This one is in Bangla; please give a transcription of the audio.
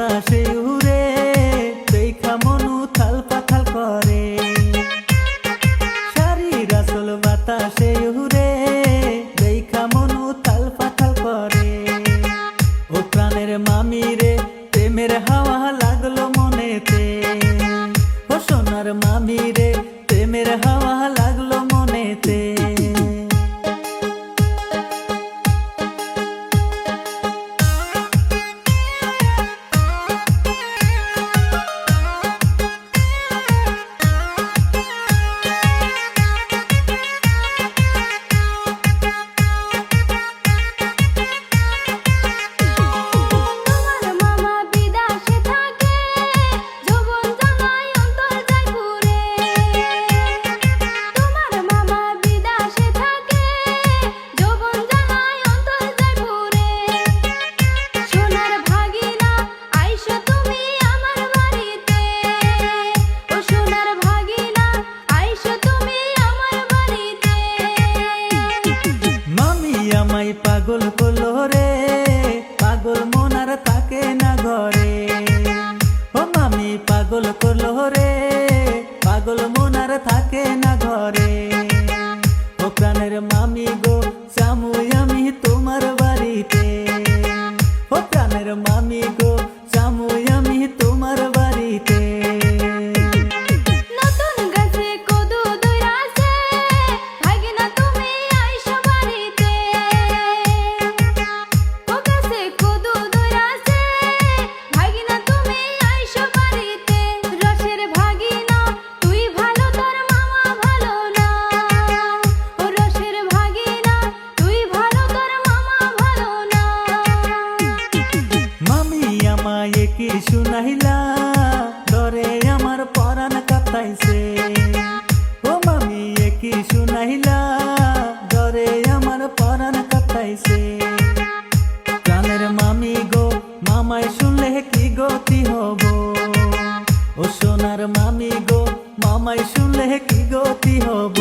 বাতাসে উড়ে দেখা মনু থাল পাথাল করে। শাড়ির আসল বাতাসে উড়ে দেখা মনু থাল পাথাল করে। ও প্রাণের মামি রে প্রেমের হাওয়া লাগলো মনেতে। ও সোনার মামি রে প্রেমের হাওয়া লাগলো মনেতে। পাগল করলো রে পাগল মন আর থাকে না ঘরে। ও মামি পাগল করলো রে পাগল মন আর থাকে না ঘরে। ও প্রাণের মামি গো চামুই আমি তোমার বাড়িতে। ও প্রাণের মামি গো চামুই আমি তোমার বাড়িতে। কি শুনাইলা ডরে আমার পরাণ কাঁপাইছে। ও মামি কি শুনাইলা ডরে আমার পরাণ কাঁপাইছে। প্রাণের মামি গো মামাই শুনলে কি গতি হব। ও সোনার মামি গো মামাই শুনলে কি গতি হব।